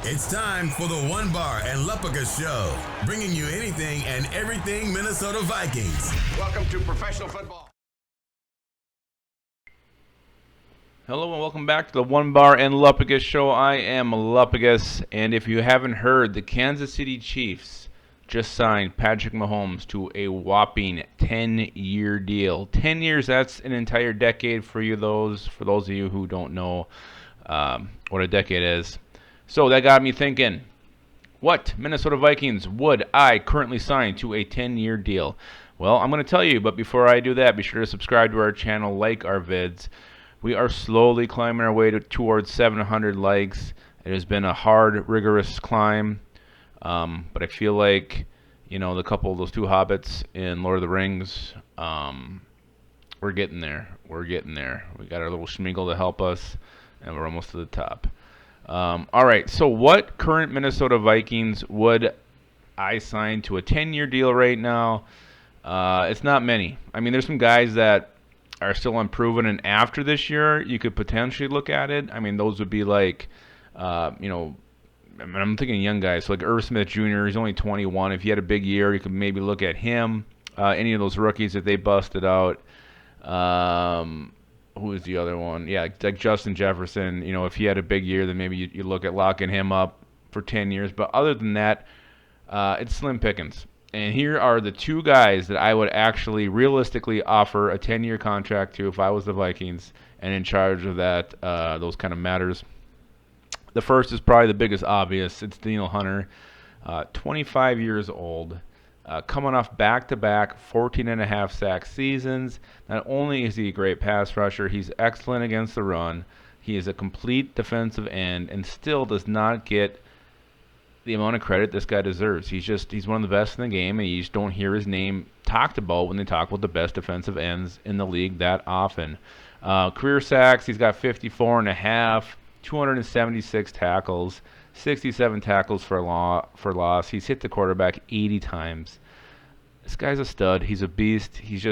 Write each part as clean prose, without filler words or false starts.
It's time for the One Bar and Lupagus Show, bringing you anything and everything Minnesota Vikings. Welcome to professional football. Hello and welcome back to the One Bar and Lupagus Show. I am Lupagus, and if you haven't heard, the Kansas City Chiefs just signed Patrick Mahomes to a whopping 10-year deal. 10 years, that's an entire decade for those of you who don't know what a decade is. So that got me thinking, what Minnesota Vikings would I currently sign to a 10-year deal? Well, I'm going to tell you, but before I do that, be sure to subscribe to our channel, like our vids. We are slowly climbing our way towards 700 likes. It has been a hard, rigorous climb, but I feel like, those two hobbits in Lord of the Rings, we're getting there. We're getting there. We got our little Schmeagle to help us, and we're almost to the top. All right, so what current Minnesota Vikings would I sign to a 10-year deal right now? It's not many. I mean, there's some guys that are still unproven, and after this year, you could potentially look at it. I mean, those would be like, I'm thinking young guys, so like Irv Smith Jr., he's only 21. If he had a big year, you could maybe look at him. Any of those rookies that they busted out. Who is the other one? Yeah, like Justin Jefferson. If he had a big year, then maybe you look at locking him up for 10 years. But other than that, it's slim pickings. And here are the two guys that I would actually realistically offer a 10-year contract to if I was the Vikings and in charge of that, those kind of matters. The first is probably the biggest obvious. It's Danielle Hunter, 25 years old. Coming off back-to-back 14.5 sack seasons. Not only is he a great pass rusher, he's excellent against the run. He is a complete defensive end and still does not get the amount of credit this guy deserves. He's one of the best in the game, and you just don't hear his name talked about when they talk about the best defensive ends in the league that often. Career sacks, he's got 54.5, 276 tackles. 67 tackles for loss. He's hit the quarterback 80 times. This guy's a stud. He's a beast. He's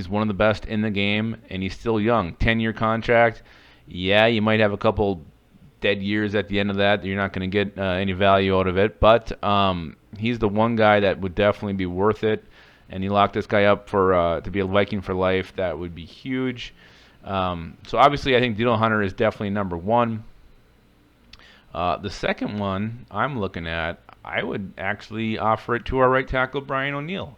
one of the best in the game, and he's still young. 10-year contract. Yeah, you might have a couple dead years at the end of that. You're not going to get any value out of it, but he's the one guy that would definitely be worth it. And you lock this guy up for to be a Viking for life. That would be huge. So obviously, I think Danielle Hunter is definitely number one. The second one I'm looking at, I would actually offer it to our right tackle, Brian O'Neill.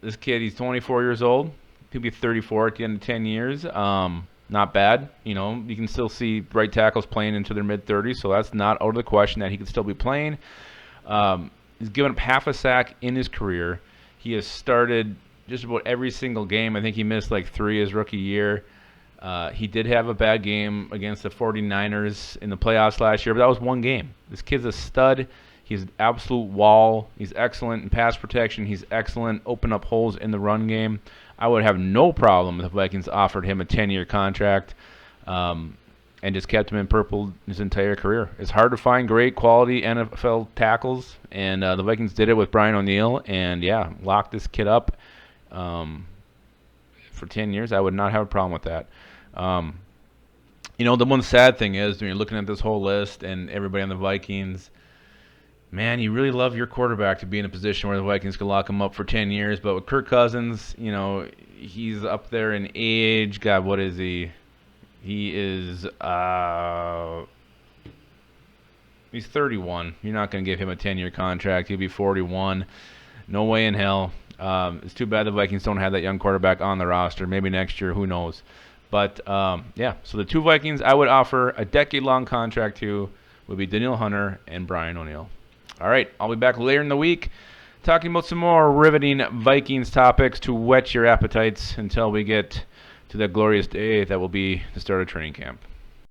This kid, he's 24 years old. He'll be 34 at the end of 10 years. Not bad. You can still see right tackles playing into their mid-30s, so that's not out of the question that he could still be playing. He's given up half a sack in his career. He has started just about every single game. I think he missed like 3 his rookie year. He did have a bad game against the 49ers in the playoffs last year, but that was one game. This kid's a stud. He's an absolute wall. He's excellent in pass protection. He's excellent open up holes in the run game. I would have no problem if the Vikings offered him a 10-year contract and just kept him in purple his entire career. It's hard to find great quality NFL tackles, and the Vikings did it with Brian O'Neill, and yeah, locked this kid up for 10 years. I would not have a problem with that. The one sad thing is when you're looking at this whole list and everybody on the Vikings, man, you really love your quarterback to be in a position where the Vikings could lock him up for 10 years. But with Kirk Cousins, he's up there in age. God, what is he? He is he's 31. You're not going to give him a 10-year contract. He'll be 41. No way in hell. It's too bad the Vikings don't have that young quarterback on the roster. Maybe next year, who knows? But, so the two Vikings I would offer a decade-long contract to would be Danielle Hunter and Brian O'Neill. All right, I'll be back later in the week talking about some more riveting Vikings topics to whet your appetites until we get to that glorious day that will be the start of training camp.